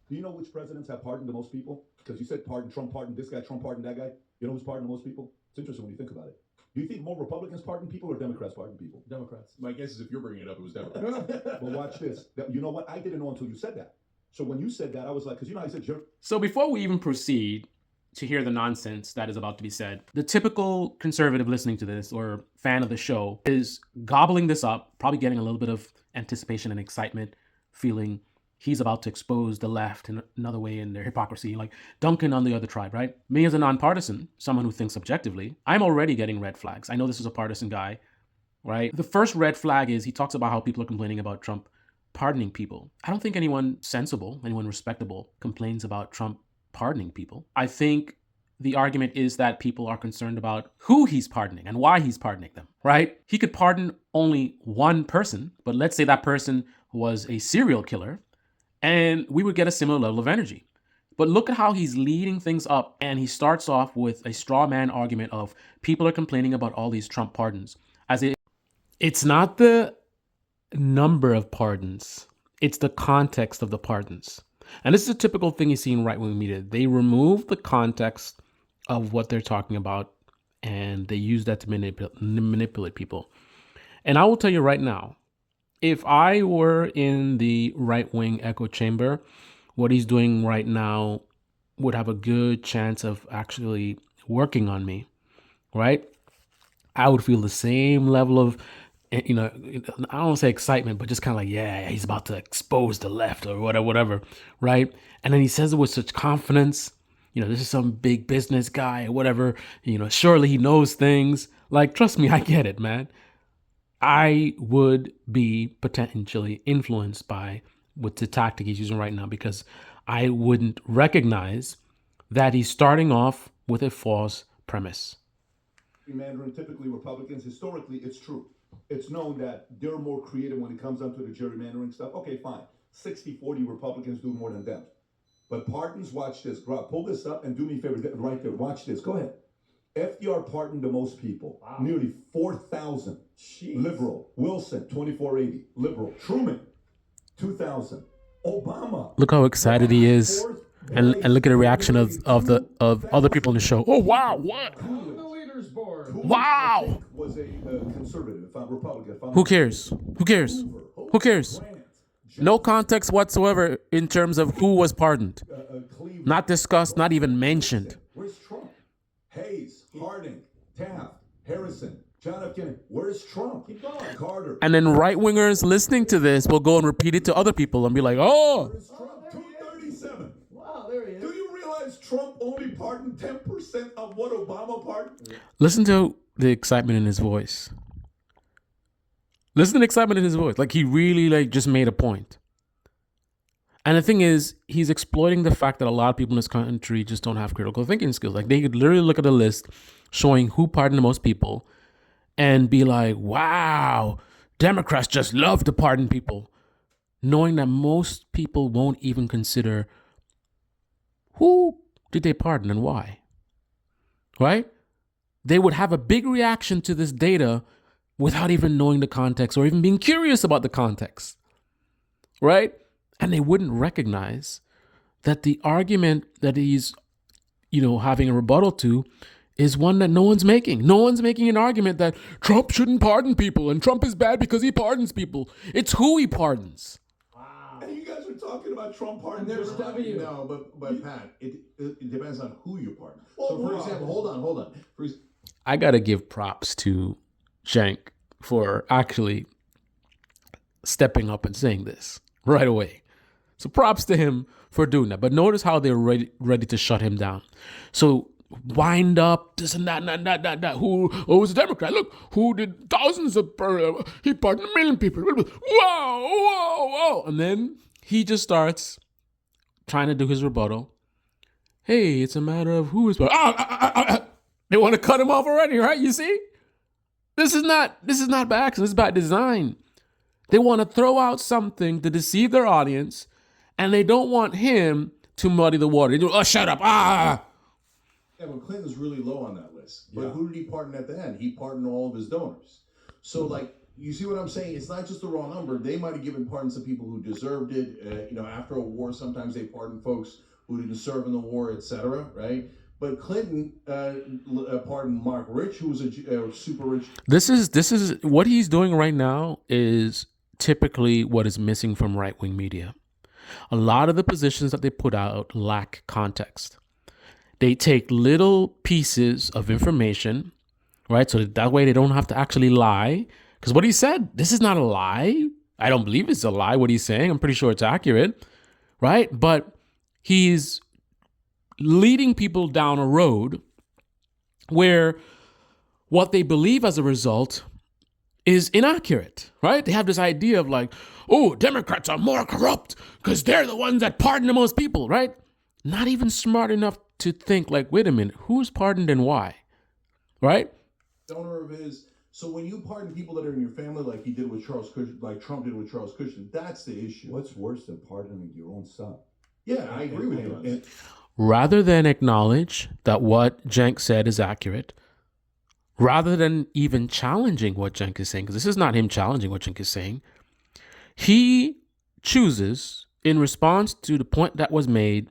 Do you know which presidents have pardoned the most people? Because you said pardon, Trump pardoned this guy, Trump pardoned that guy. You know who's pardoned the most people? It's interesting when you think about it. Do you think more Republicans pardon people or Democrats pardon people? Democrats. My guess is if you're bringing it up, it was Democrats. Well, watch this. You know what? I didn't know until you said that. So when you said that, I was like, because you know how I said, So before we even proceed to hear the nonsense that is about to be said, the typical conservative listening to this or fan of the show is gobbling this up, probably getting a little bit of anticipation and excitement, feeling he's about to expose the left in another way in their hypocrisy, like Duncan on the other tribe, right? Me as a nonpartisan, someone who thinks objectively, I'm already getting red flags. I know this is a partisan guy, right? The first red flag is he talks about how people are complaining about Trump pardoning people. I don't think anyone sensible, anyone respectable complains about Trump pardoning people. I think the argument is that people are concerned about who he's pardoning and why he's pardoning them, right? He could pardon only one person, but let's say that person was a serial killer, and we would get a similar level of energy. But look at how he's leading things up, and he starts off with a straw man argument of people are complaining about all these Trump pardons. It's not the number of pardons, it's the context of the pardons. And this is a typical thing you see in right-wing media. They remove the context of what they're talking about, and they use that to manipulate people. And I will tell you right now, if I were in the right-wing echo chamber, what he's doing right now would have a good chance of actually working on me, right? I would feel the same level of, I don't want to say excitement, but just kind of like, yeah, he's about to expose the left or whatever, right? And then he says it with such confidence, this is some big business guy or whatever, surely he knows things. Like, trust me, I get it, man. I would be potentially influenced by with the tactic he's using right now because I wouldn't recognize that he's starting off with a false premise. Mandarin, typically Republicans, historically, it's true. It's known that they're more creative when it comes down to the gerrymandering stuff. Okay, fine. 60-40 Republicans do more than them. But pardons, watch this. Pull this up and do me a favor right there. Watch this. Go ahead. FDR pardoned the most people. Wow. Nearly 4,000. Liberal. Wilson, 2,480. Liberal. Truman, 2,000. Obama. Look how excited he is. And look at the reaction of other people in the show. Oh, wow. What? Wow. Was a conservative, if I'm Republican. Who cares? Who cares? Who cares? No context whatsoever in terms of who was pardoned. Not discussed, not even mentioned. Where's Trump? Hayes, Harding, Taft, Harrison, John F. Kennedy. Where's Trump? Keep going. Carter. And then right-wingers listening to this will go and repeat it to other people and be like, oh. Where's Trump? 237. Wow, there he is. Do you realize Trump only pardoned 10% of what Obama pardoned? Listen to the excitement in his voice. Listen to the excitement in his voice. Like he really just made a point. And the thing is, he's exploiting the fact that a lot of people in this country just don't have critical thinking skills. Like they could literally look at a list showing who pardoned the most people and be like, wow, Democrats just love to pardon people. Knowing that most people won't even consider who did they pardon and why. Right? They would have a big reaction to this data without even knowing the context or even being curious about the context, right? And they wouldn't recognize that the argument that he's, having a rebuttal to is one that no one's making. No one's making an argument that Trump shouldn't pardon people and Trump is bad because he pardons people. It's who he pardons. Wow. And you guys are talking about Trump pardons. And there's W. No, but Pat, it depends on who you pardon. So for example, hold on. I got to give props to Cenk for actually stepping up and saying this right away. So props to him for doing that. But notice how they're ready to shut him down. So wind up this and that. Who was a Democrat? Look, who did thousands of, he pardoned 1 million people. Whoa. And then he just starts trying to do his rebuttal. Hey, it's a matter of who is. They want to cut him off already, right? You see? This is not by accident. This is by design. They want to throw out something to deceive their audience, and they don't want him to muddy the water. They do, shut up. Yeah, but Clinton's really low on that list. But who did he pardon at the end? He pardoned all of his donors. So, you see what I'm saying? It's not just the raw number. They might have given pardons to people who deserved it. After a war, sometimes they pardon folks who didn't serve in the war, etc. Right? But Clinton pardoned Mark Rich, who was a super rich. This is what he's doing right now is typically what is missing from right-wing media. A lot of the positions that they put out lack context. They take little pieces of information, right? So that way they don't have to actually lie. Because what he said, this is not a lie. I don't believe it's a lie, what he's saying. I'm pretty sure it's accurate, right? But he's leading people down a road where what they believe as a result is inaccurate, right? They have this idea of like, oh, Democrats are more corrupt because they're the ones that pardon the most people, right? Not even smart enough to think like, wait a minute, who's pardoned and why, right? Donor of his. So when you pardon people that are in your family, like he did with Charles Cushing, like Trump did with Charles Cushing, that's the issue. What's worse than pardoning your own son? Yeah, I agree with you on that. Rather than acknowledge that what Cenk said is accurate, rather than even challenging what Cenk is saying, because this is not him challenging what Cenk is saying, he chooses, in response to the point that was made,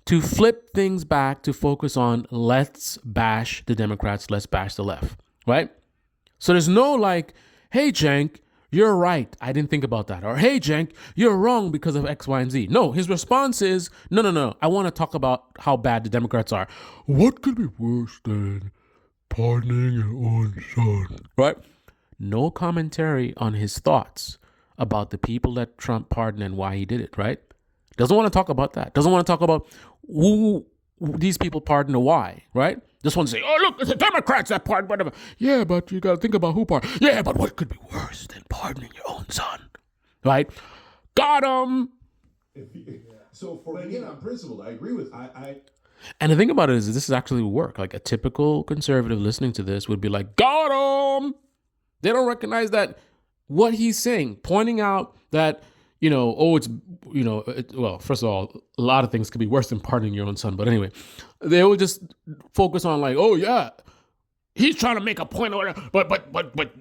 to flip things back to focus on let's bash the Democrats, let's bash the left, right? So there's no like, hey, Cenk, you're right. I didn't think about that. Or, hey, Cenk, you're wrong because of X, Y, and Z. No, his response is, no. I want to talk about how bad the Democrats are. What could be worse than pardoning your own son? Right? No commentary on his thoughts about the people that Trump pardoned and why he did it, right? Doesn't want to talk about that. Doesn't want to talk about who these people pardoned or why, right? Just want to say, oh, look, it's the Democrats that pardon, whatever. Yeah, but you got to think about who pardoned. Yeah, but what could be worse than pardoning your own son, right? Got him. So for But me, again, on principle, I agree with you. And the thing about it is this is actually work. Like a typical conservative listening to this would be like, got him. They don't recognize that what he's saying, pointing out that, well, first of all, a lot of things could be worse than pardoning your own son. But anyway, they will just focus on like, oh, yeah, he's trying to make a point or whatever. But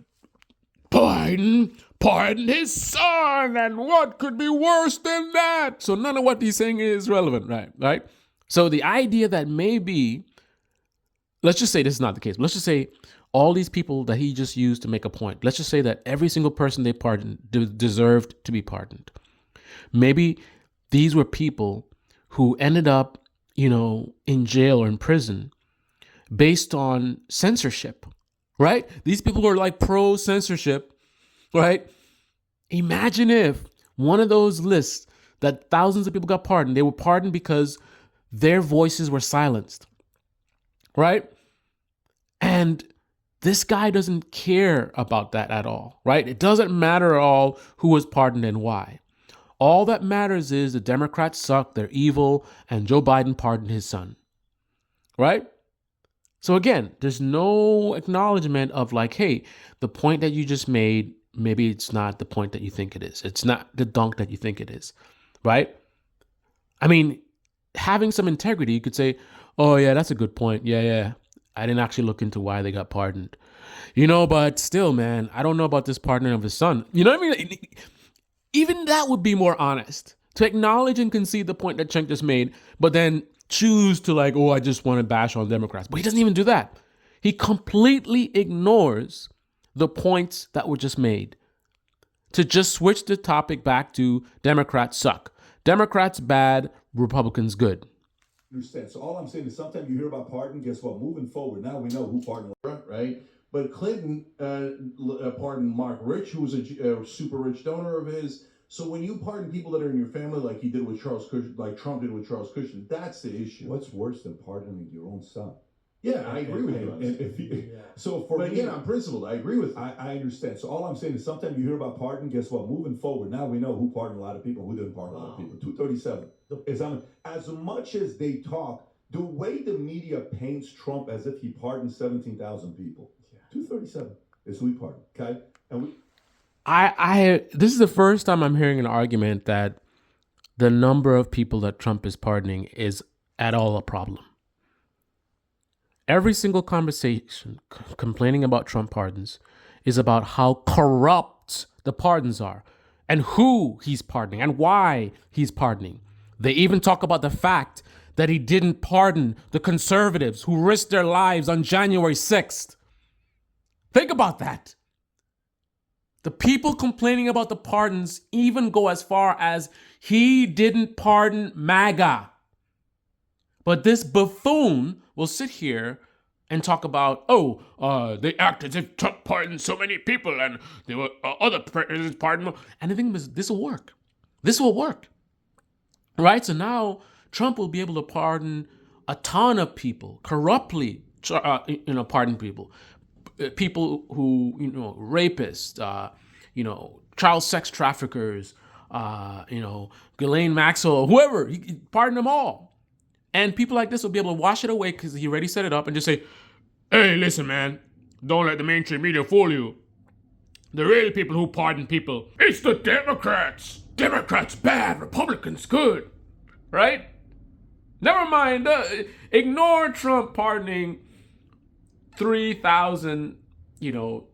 pardon his son. And what could be worse than that? So none of what he's saying is relevant, right? So the idea that maybe, let's just say this is not the case. But let's just say all these people that he just used to make a point, let's just say that every single person they pardoned deserved to be pardoned. Maybe these were people who ended up, in jail or in prison based on censorship, right? These people who are like pro-censorship, right? Imagine if one of those lists that thousands of people got pardoned, they were pardoned because their voices were silenced, right? And this guy doesn't care about that at all, right? It doesn't matter at all who was pardoned and why. All that matters is the Democrats suck, they're evil, and Joe Biden pardoned his son, right? So again, there's no acknowledgement of like, hey, the point that you just made, maybe it's not the point that you think it is. It's not the dunk that you think it is, right? I mean, having some integrity, you could say, oh yeah, that's a good point. Yeah. I didn't actually look into why they got pardoned. But still, man, I don't know about this pardoning of his son. You know what I mean? Even that would be more honest, to acknowledge and concede the point that Cenk just made, but then choose to like, oh, I just want to bash on Democrats. But he doesn't even do that. He completely ignores the points that were just made to just switch the topic back to Democrats suck. Democrats bad, Republicans good. Understand. So all I'm saying is sometimes you hear about pardon, guess what? Moving forward, now we know who pardoned. Right? But Clinton pardoned Mark Rich, who was a super rich donor of his. So when you pardon people that are in your family, like he did with Charles Cushing, like Trump did with Charles Cushing, that's the issue. What's worse than pardoning your own son? Yeah, I agree with you on that. So for But me, again, on principle, I agree with you. I understand. So all I'm saying is sometimes you hear about pardon, guess what? Moving forward, now we know who pardoned a lot of people, who didn't pardon a lot of people. 237. As much as they talk, the way the media paints Trump as if he pardoned 17,000 people. 237 is who he pardoned, okay? And this is the first time I'm hearing an argument that the number of people that Trump is pardoning is at all a problem. Every single conversation complaining about Trump pardons is about how corrupt the pardons are and who he's pardoning and why he's pardoning. They even talk about the fact that he didn't pardon the conservatives who risked their lives on January 6th. Think about that. The people complaining about the pardons even go as far as he didn't pardon MAGA. But this buffoon will sit here and talk about, they act as if Trump pardoned so many people and there were other presidents pardoned them. And the thing is, this will work. This will work. Right? So now Trump will be able to pardon a ton of people, corruptly, pardon people. People who, rapists, child sex traffickers, Ghislaine Maxwell, whoever, he pardon them all. And people like this will be able to wash it away because he already set it up and just say, hey, listen, man, don't let the mainstream media fool you. The real people who pardon people, it's the Democrats. Democrats bad, Republicans good, right? Never mind, ignore Trump pardoning 3,000,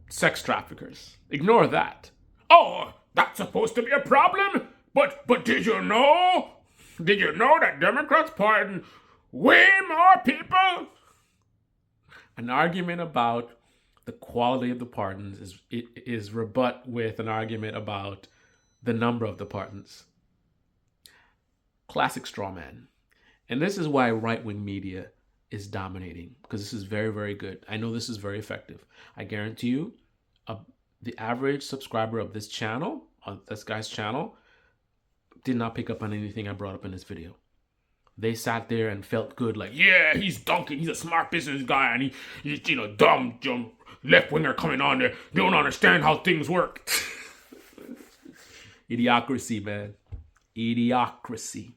sex traffickers. Ignore that. Oh, that's supposed to be a problem? But did you know? Did you know that Democrats pardon way more people? An argument about the quality of the pardons is rebut with an argument about the number of the pardons. Classic straw man. And this is why right-wing media is dominating, because this is very, very good. I know this is very effective. I guarantee you, the average subscriber of this channel, this guy's channel, did not pick up on anything I brought up in this video. They sat there and felt good, like, yeah, he's dunking, he's a smart business guy, and he's dumb left-winger coming on there. They don't understand how things work. Idiocracy, man. Idiocracy.